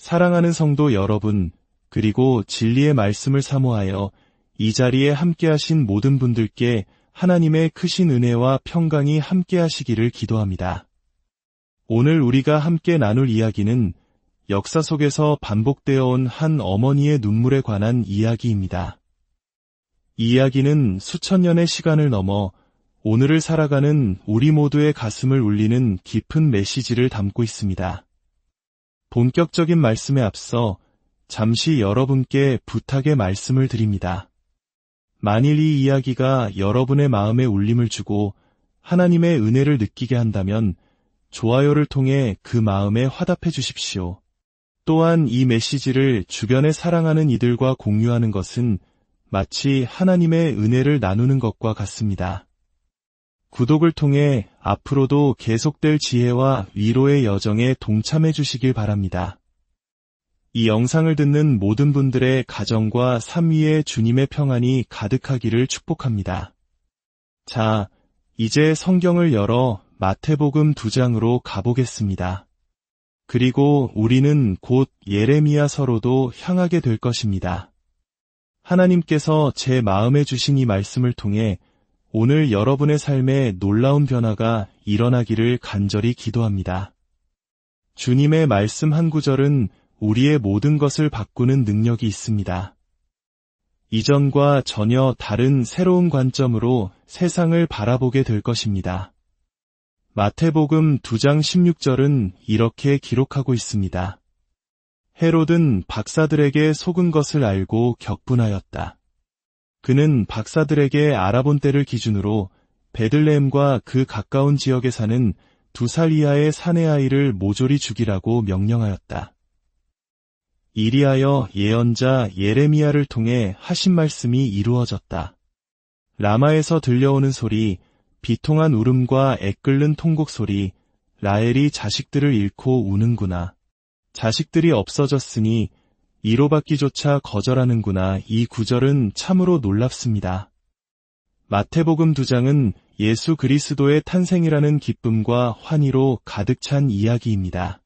사랑하는 성도 여러분, 그리고 진리의 말씀을 사모하여 이 자리에 함께하신 모든 분들께 하나님의 크신 은혜와 평강이 함께하시기를 기도합니다. 오늘 우리가 함께 나눌 이야기는 역사 속에서 반복되어 온 한 어머니의 눈물에 관한 이야기입니다. 이 이야기는 수천 년의 시간을 넘어 오늘을 살아가는 우리 모두의 가슴을 울리는 깊은 메시지를 담고 있습니다. 본격적인 말씀에 앞서 잠시 여러분께 부탁의 말씀을 드립니다. 만일 이 이야기가 여러분의 마음에 울림을 주고 하나님의 은혜를 느끼게 한다면 좋아요를 통해 그 마음에 화답해 주십시오. 또한 이 메시지를 주변에 사랑하는 이들과 공유하는 것은 마치 하나님의 은혜를 나누는 것과 같습니다. 구독을 통해 앞으로도 계속될 지혜와 위로의 여정에 동참해 주시길 바랍니다. 이 영상을 듣는 모든 분들의 가정과 삶 위에 주님의 평안이 가득하기를 축복합니다. 자, 이제 성경을 열어 마태복음 2장으로 가보겠습니다. 그리고 우리는 곧 예레미야서로도 향하게 될 것입니다. 하나님께서 제 마음에 주신 이 말씀을 통해 오늘 여러분의 삶에 놀라운 변화가 일어나기를 간절히 기도합니다. 주님의 말씀 한 구절은 우리의 모든 것을 바꾸는 능력이 있습니다. 이전과 전혀 다른 새로운 관점으로 세상을 바라보게 될 것입니다. 마태복음 2장 16절은 이렇게 기록하고 있습니다. 헤롯은 박사들에게 속은 것을 알고 격분하였다. 그는 박사들에게 알아본 때를 기준으로 베들레헴과 그 가까운 지역에 사는 2살 이하의 사내 아이를 모조리 죽이라고 명령하였다. 이리하여 예언자 예레미야를 통해 하신 말씀이 이루어졌다. 라마에서 들려오는 소리, 비통한 울음과 애끓는 통곡 소리, 라헬이 자식들을 잃고 우는구나. 자식들이 없어졌으니 이로받기조차 거절하는구나. 이 구절은 참으로 놀랍습니다. 마태복음 2장은 예수 그리스도의 탄생이라는 기쁨과 환희로 가득 찬 이야기입니다.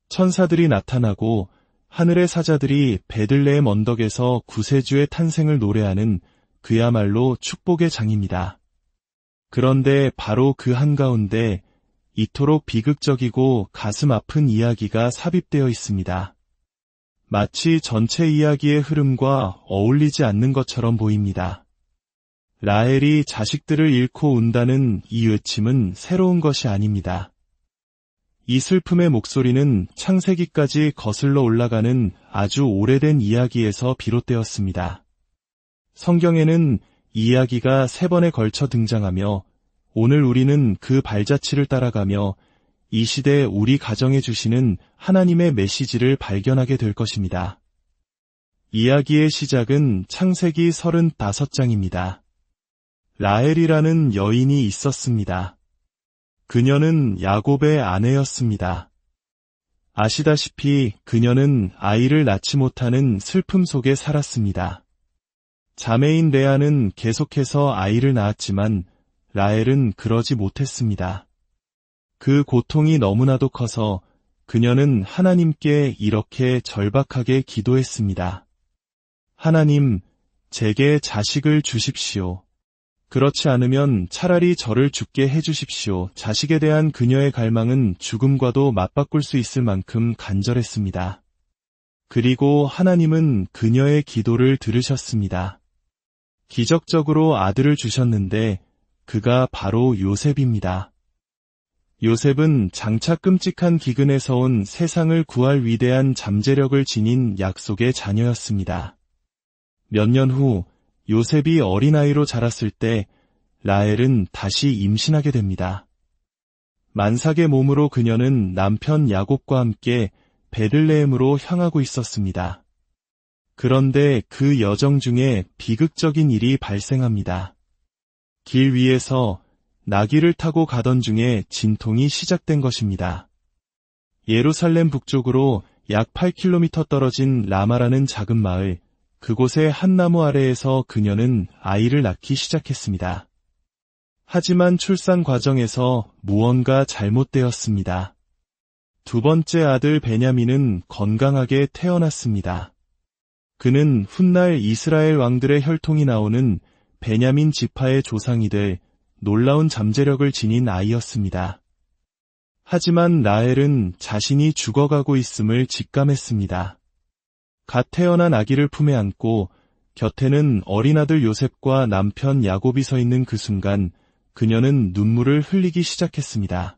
천사들이 나타나고 하늘의 사자들이 베들레헴 언덕에서 구세주의 탄생을 노래하는 그야말로 축복의 장입니다. 그런데 바로 그 한가운데 이토록 비극적이고 가슴 아픈 이야기가 삽입되어 있습니다. 마치 전체 이야기의 흐름과 어울리지 않는 것처럼 보입니다. 라헬이 자식들을 잃고 운다는 이 외침은 새로운 것이 아닙니다. 이 슬픔의 목소리는 창세기까지 거슬러 올라가는 아주 오래된 이야기에서 비롯되었습니다. 성경에는 이 이야기가 3번에 걸쳐 등장하며 오늘 우리는 그 발자취를 따라가며 이 시대 우리 가정에 주시는 하나님의 메시지를 발견하게 될 것입니다. 이야기의 시작은 창세기 35장입니다. 라헬이라는 여인이 있었습니다. 그녀는 야곱의 아내였습니다. 아시다시피 그녀는 아이를 낳지 못하는 슬픔 속에 살았습니다. 자매인 레아는 계속해서 아이를 낳았지만 라헬은 그러지 못했습니다. 그 고통이 너무나도 커서 그녀는 하나님께 이렇게 절박하게 기도했습니다. 하나님, 제게 자식을 주십시오. 그렇지 않으면 차라리 저를 죽게 해주십시오. 자식에 대한 그녀의 갈망은 죽음과도 맞바꿀 수 있을 만큼 간절했습니다. 그리고 하나님은 그녀의 기도를 들으셨습니다. 기적적으로 아들을 주셨는데 그가 바로 요셉입니다. 요셉은 장차 끔찍한 기근에서 온 세상을 구할 위대한 잠재력을 지닌 약속의 자녀였습니다. 몇 년 후 요셉이 어린아이로 자랐을 때 라헬은 다시 임신하게 됩니다. 만삭의 몸으로 그녀는 남편 야곱과 함께 베들레헴으로 향하고 있었습니다. 그런데 그 여정 중에 비극적인 일이 발생합니다. 길 위에서 나귀를 타고 가던 중에 진통이 시작된 것입니다. 예루살렘 북쪽으로 약 8km 떨어진 라마라는 작은 마을, 그곳의 한 나무 아래에서 그녀는 아이를 낳기 시작했습니다. 하지만 출산 과정에서 무언가 잘못되었습니다. 두 번째 아들 베냐민은 건강하게 태어났습니다. 그는 훗날 이스라엘 왕들의 혈통이 나오는 베냐민 지파의 조상이 될 놀라운 잠재력을 지닌 아이였습니다. 하지만 라헬은 자신이 죽어가고 있음을 직감했습니다. 갓 태어난 아기를 품에 안고 곁에는 어린 아들 요셉과 남편 야곱이 서 있는 그 순간 그녀는 눈물을 흘리기 시작했습니다.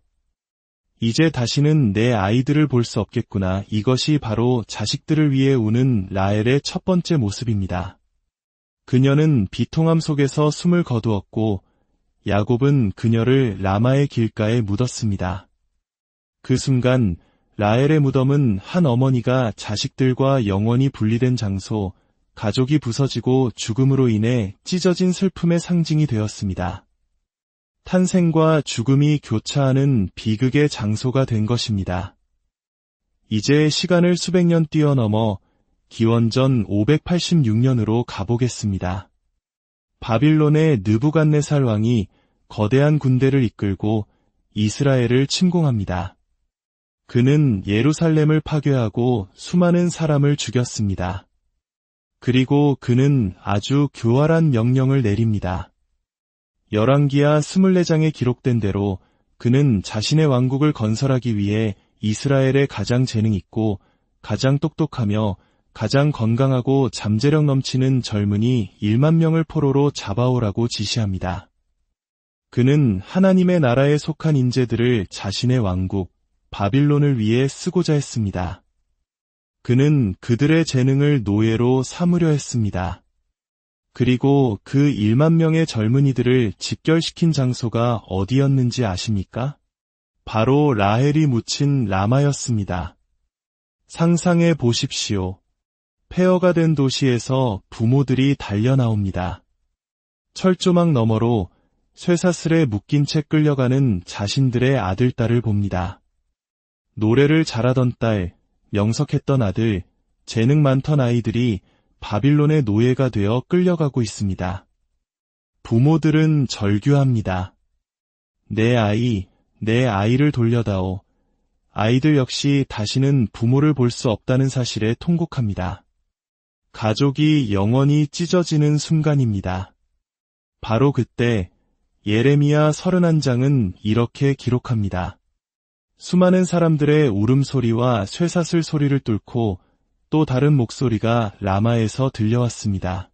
이제 다시는 내 아이들을 볼 수 없겠구나. 이것이 바로 자식들을 위해 우는 라헬의 첫 번째 모습입니다. 그녀는 비통함 속에서 숨을 거두었고 야곱은 그녀를 라마의 길가에 묻었습니다. 그 순간 라헬의 무덤은 한 어머니가 자식들과 영원히 분리된 장소, 가족이 부서지고 죽음으로 인해 찢어진 슬픔의 상징이 되었습니다. 탄생과 죽음이 교차하는 비극의 장소가 된 것입니다. 이제 시간을 수백 년 뛰어넘어 기원전 586년으로 가보겠습니다. 바빌론의 느부갓네살 왕이 거대한 군대를 이끌고 이스라엘을 침공합니다. 그는 예루살렘을 파괴하고 수많은 사람을 죽였습니다. 그리고 그는 아주 교활한 명령을 내립니다. 열왕기하 24장에 기록된 대로 그는 자신의 왕국을 건설하기 위해 이스라엘의 가장 재능 있고 가장 똑똑하며 가장 건강하고 잠재력 넘치는 젊은이 1만 명을 포로로 잡아오라고 지시합니다. 그는 하나님의 나라에 속한 인재들을 자신의 왕국, 바빌론을 위해 쓰고자 했습니다. 그는 그들의 재능을 노예로 삼으려 했습니다. 그리고 그 1만 명의 젊은이들을 집결시킨 장소가 어디였는지 아십니까? 바로 라헬이 묻힌 라마였습니다. 상상해 보십시오. 폐허가 된 도시에서 부모들이 달려나옵니다. 철조망 너머로 쇠사슬에 묶인 채 끌려가는 자신들의 아들, 딸을 봅니다. 노래를 잘하던 딸, 명석했던 아들, 재능 많던 아이들이 바빌론의 노예가 되어 끌려가고 있습니다. 부모들은 절규합니다. 내 아이를 돌려다오. 아이들 역시 다시는 부모를 볼 수 없다는 사실에 통곡합니다. 가족이 영원히 찢어지는 순간입니다. 바로 그때 예레미야 31장은 이렇게 기록합니다. 수많은 사람들의 울음소리와 쇠사슬 소리를 뚫고 또 다른 목소리가 라마에서 들려왔습니다.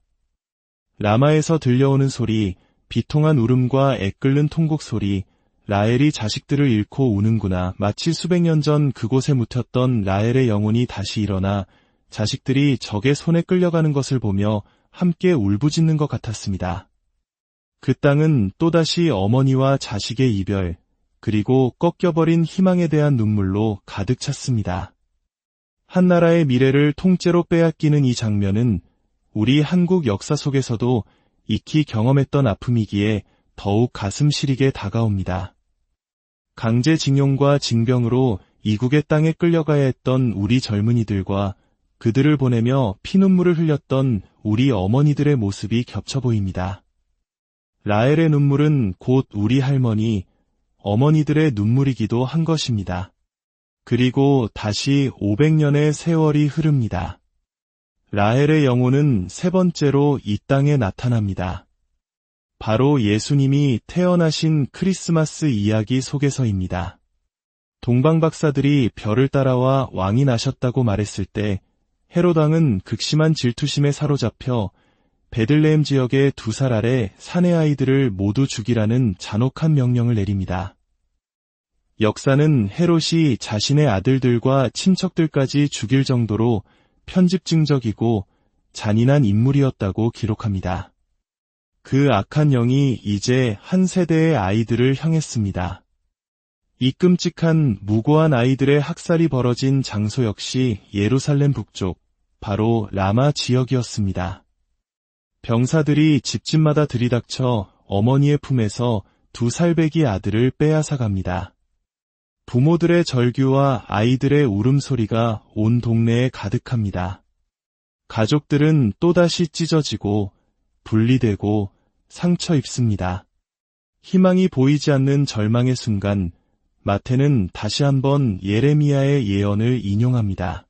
라마에서 들려오는 소리, 비통한 울음과 애끓는 통곡 소리, 라헬이 자식들을 잃고 우는구나. 마치 수백 년 전 그곳에 묻혔던 라헬의 영혼이 다시 일어나 자식들이 적의 손에 끌려가는 것을 보며 함께 울부짖는 것 같았습니다. 그 땅은 또다시 어머니와 자식의 이별, 그리고 꺾여버린 희망에 대한 눈물로 가득 찼습니다. 한 나라의 미래를 통째로 빼앗기는 이 장면은 우리 한국 역사 속에서도 익히 경험했던 아픔이기에 더욱 가슴 시리게 다가옵니다. 강제징용과 징병으로 이국의 땅에 끌려가야 했던 우리 젊은이들과 그들을 보내며 피눈물을 흘렸던 우리 어머니들의 모습이 겹쳐 보입니다. 라헬의 눈물은 곧 우리 할머니, 어머니들의 눈물이기도 한 것입니다. 그리고 다시 500년의 세월이 흐릅니다. 라헬의 영혼은 세 번째로 이 땅에 나타납니다. 바로 예수님이 태어나신 크리스마스 이야기 속에서입니다. 동방박사들이 별을 따라와 왕이 나셨다고 말했을 때 헤롯 왕은 극심한 질투심에 사로잡혀 베들레헴 지역의 2살 아래 사내 아이들을 모두 죽이라는 잔혹한 명령을 내립니다. 역사는 헤롯이 자신의 아들들과 친척들까지 죽일 정도로 편집증적이고 잔인한 인물이었다고 기록합니다. 그 악한 영이 이제 한 세대의 아이들을 향했습니다. 이 끔찍한 무고한 아이들의 학살이 벌어진 장소 역시 예루살렘 북쪽, 바로 라마 지역이었습니다. 병사들이 집집마다 들이닥쳐 어머니의 품에서 2살배기 아들을 빼앗아갑니다. 부모들의 절규와 아이들의 울음소리가 온 동네에 가득합니다. 가족들은 또다시 찢어지고 분리되고 상처 입습니다. 희망이 보이지 않는 절망의 순간 마태는 다시 한번 예레미야의 예언을 인용합니다.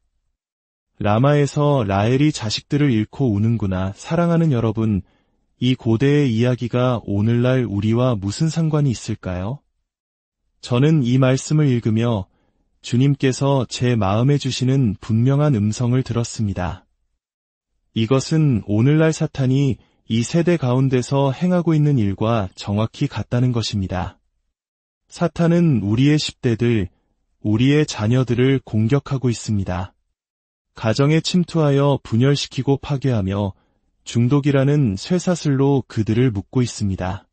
라마에서 라헬이 자식들을 잃고 우는구나. 사랑하는 여러분, 이 고대의 이야기가 오늘날 우리와 무슨 상관이 있을까요? 저는 이 말씀을 읽으며 주님께서 제 마음에 주시는 분명한 음성을 들었습니다. 이것은 오늘날 사탄이 이 세대 가운데서 행하고 있는 일과 정확히 같다는 것입니다. 사탄은 우리의 10대들, 우리의 자녀들을 공격하고 있습니다. 가정에 침투하여 분열시키고 파괴하며 중독이라는 쇠사슬로 그들을 묶고 있습니다.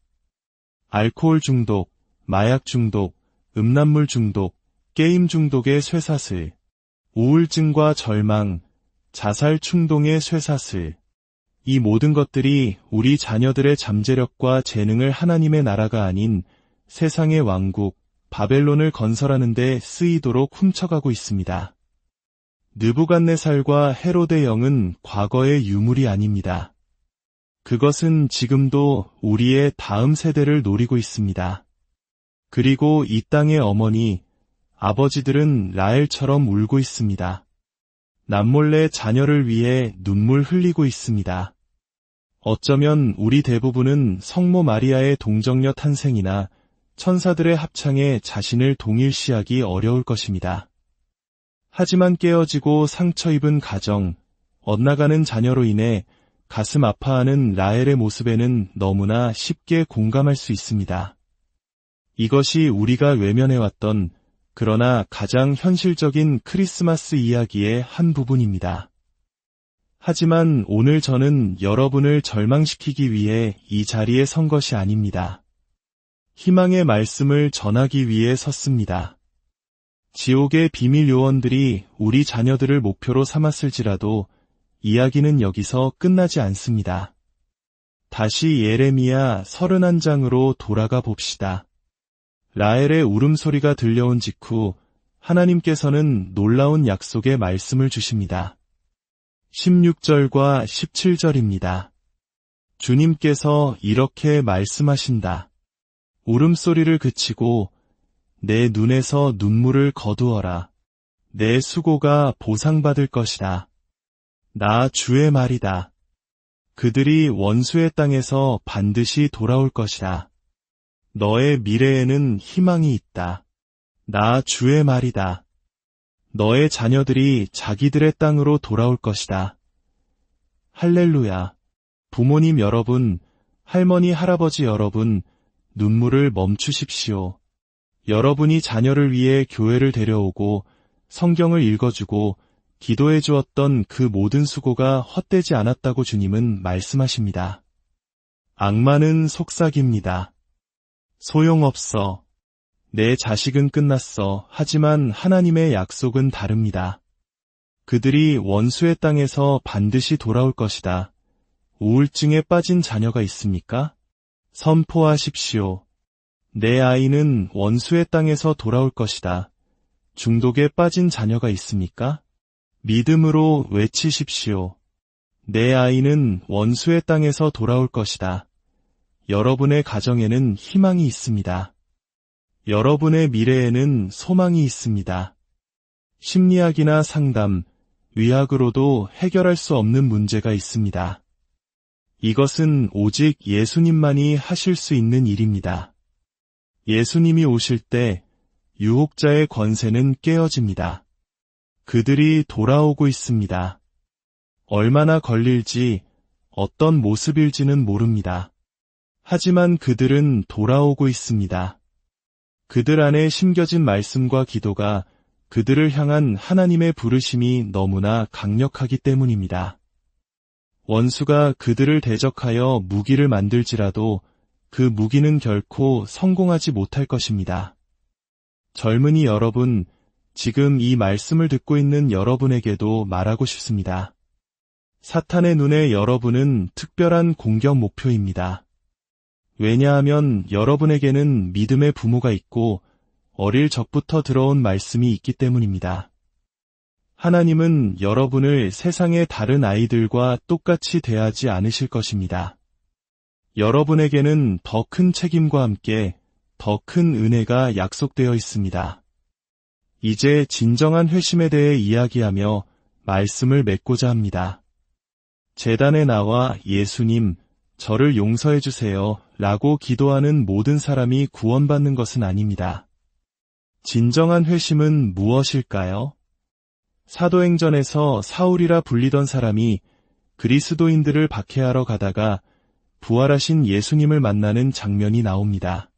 알코올 중독, 마약 중독, 음란물 중독, 게임 중독의 쇠사슬, 우울증과 절망, 자살 충동의 쇠사슬, 이 모든 것들이 우리 자녀들의 잠재력과 재능을 하나님의 나라가 아닌 세상의 왕국, 바벨론을 건설하는 데 쓰이도록 훔쳐가고 있습니다. 느부갓네살과 헤로데 영은 과거의 유물이 아닙니다. 그것은 지금도 우리의 다음 세대를 노리고 있습니다. 그리고 이 땅의 어머니, 아버지들은 라헬처럼 울고 있습니다. 남몰래 자녀를 위해 눈물 흘리고 있습니다. 어쩌면 우리 대부분은 성모 마리아의 동정녀 탄생이나 천사들의 합창에 자신을 동일시하기 어려울 것입니다. 하지만 깨어지고 상처 입은 가정, 엇나가는 자녀로 인해 가슴 아파하는 라헬의 모습에는 너무나 쉽게 공감할 수 있습니다. 이것이 우리가 외면해왔던 그러나 가장 현실적인 크리스마스 이야기의 한 부분입니다. 하지만 오늘 저는 여러분을 절망시키기 위해 이 자리에 선 것이 아닙니다. 희망의 말씀을 전하기 위해 섰습니다. 지옥의 비밀 요원들이 우리 자녀들을 목표로 삼았을지라도 이야기는 여기서 끝나지 않습니다. 다시 예레미야 31장으로 돌아가 봅시다. 라헬의 울음소리가 들려온 직후 하나님께서는 놀라운 약속의 말씀을 주십니다. 16절과 17절입니다. 주님께서 이렇게 말씀하신다. 울음소리를 그치고 내 눈에서 눈물을 거두어라. 내 수고가 보상받을 것이다. 나 주의 말이다. 그들이 원수의 땅에서 반드시 돌아올 것이다. 너의 미래에는 희망이 있다. 나 주의 말이다. 너의 자녀들이 자기들의 땅으로 돌아올 것이다. 할렐루야. 부모님 여러분, 할머니, 할아버지 여러분, 눈물을 멈추십시오. 여러분이 자녀를 위해 교회를 데려오고 성경을 읽어주고 기도해 주었던 그 모든 수고가 헛되지 않았다고 주님은 말씀하십니다. 악마는 속삭입니다. 소용없어. 내 자식은 끝났어. 하지만 하나님의 약속은 다릅니다. 그들이 원수의 땅에서 반드시 돌아올 것이다. 우울증에 빠진 자녀가 있습니까? 선포하십시오. 내 아이는 원수의 땅에서 돌아올 것이다. 중독에 빠진 자녀가 있습니까? 믿음으로 외치십시오. 내 아이는 원수의 땅에서 돌아올 것이다. 여러분의 가정에는 희망이 있습니다. 여러분의 미래에는 소망이 있습니다. 심리학이나 상담, 의학으로도 해결할 수 없는 문제가 있습니다. 이것은 오직 예수님만이 하실 수 있는 일입니다. 예수님이 오실 때 유혹자의 권세는 깨어집니다. 그들이 돌아오고 있습니다. 얼마나 걸릴지, 어떤 모습일지는 모릅니다. 하지만 그들은 돌아오고 있습니다. 그들 안에 심겨진 말씀과 기도가 그들을 향한 하나님의 부르심이 너무나 강력하기 때문입니다. 원수가 그들을 대적하여 무기를 만들지라도 그 무기는 결코 성공하지 못할 것입니다. 젊은이 여러분, 지금 이 말씀을 듣고 있는 여러분에게도 말하고 싶습니다. 사탄의 눈에 여러분은 특별한 공격 목표입니다. 왜냐하면 여러분에게는 믿음의 부모가 있고 어릴 적부터 들어온 말씀이 있기 때문입니다. 하나님은 여러분을 세상의 다른 아이들과 똑같이 대하지 않으실 것입니다. 여러분에게는 더 큰 책임과 함께 더 큰 은혜가 약속되어 있습니다. 이제 진정한 회심에 대해 이야기하며 말씀을 맺고자 합니다. 제단에 나와 예수님, 저를 용서해 주세요 라고 기도하는 모든 사람이 구원받는 것은 아닙니다. 진정한 회심은 무엇일까요? 사도행전에서 사울이라 불리던 사람이 그리스도인들을 박해하러 가다가 부활하신 예수님을 만나는 장면이 나옵니다.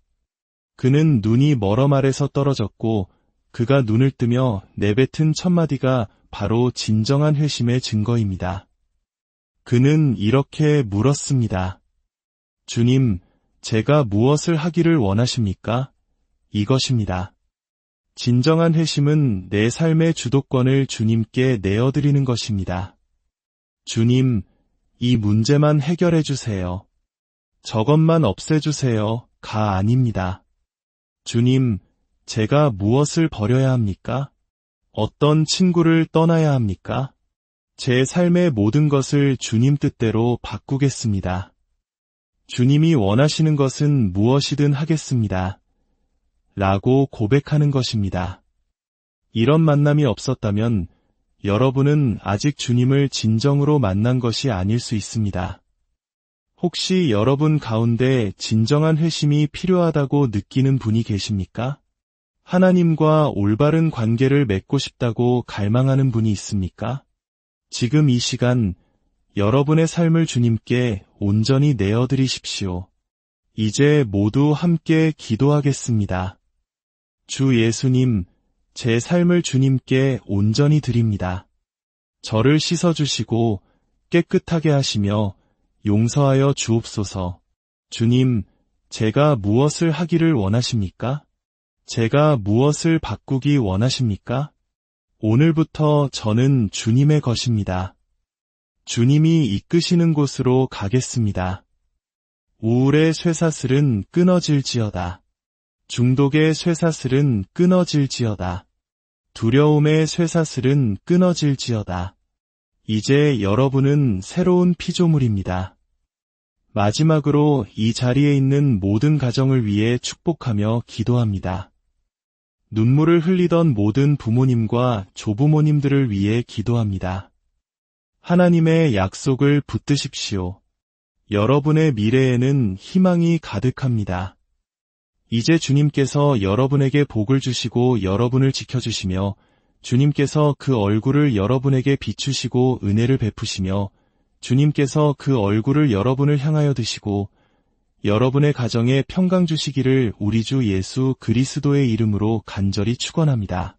그는 눈이 멀어 아래서 떨어졌고 그가 눈을 뜨며 내뱉은 첫마디가 바로 진정한 회심의 증거입니다. 그는 이렇게 물었습니다. 주님, 제가 무엇을 하기를 원하십니까? 이것입니다. 진정한 회심은 내 삶의 주도권을 주님께 내어드리는 것입니다. 주님, 이 문제만 해결해 주세요. 저것만 없애주세요.가 아닙니다. 주님, 제가 무엇을 버려야 합니까? 어떤 친구를 떠나야 합니까? 제 삶의 모든 것을 주님 뜻대로 바꾸겠습니다. 주님이 원하시는 것은 무엇이든 하겠습니다. 라고 고백하는 것입니다. 이런 만남이 없었다면 여러분은 아직 주님을 진정으로 만난 것이 아닐 수 있습니다. 혹시 여러분 가운데 진정한 회심이 필요하다고 느끼는 분이 계십니까? 하나님과 올바른 관계를 맺고 싶다고 갈망하는 분이 있습니까? 지금 이 시간 여러분의 삶을 주님께 온전히 내어드리십시오. 이제 모두 함께 기도하겠습니다. 주 예수님, 제 삶을 주님께 온전히 드립니다. 저를 씻어주시고 깨끗하게 하시며 용서하여 주옵소서. 주님, 제가 무엇을 하기를 원하십니까? 제가 무엇을 바꾸기 원하십니까? 오늘부터 저는 주님의 것입니다. 주님이 이끄시는 곳으로 가겠습니다. 우울의 쇠사슬은 끊어질지어다. 중독의 쇠사슬은 끊어질지어다. 두려움의 쇠사슬은 끊어질지어다. 이제 여러분은 새로운 피조물입니다. 마지막으로 이 자리에 있는 모든 가정을 위해 축복하며 기도합니다. 눈물을 흘리던 모든 부모님과 조부모님들을 위해 기도합니다. 하나님의 약속을 붙드십시오. 여러분의 미래에는 희망이 가득합니다. 이제 주님께서 여러분에게 복을 주시고 여러분을 지켜주시며 주님께서 그 얼굴을 여러분에게 비추시고 은혜를 베푸시며 주님께서 그 얼굴을 여러분을 향하여 드시고 여러분의 가정에 평강 주시기를 우리 주 예수 그리스도의 이름으로 간절히 축원합니다.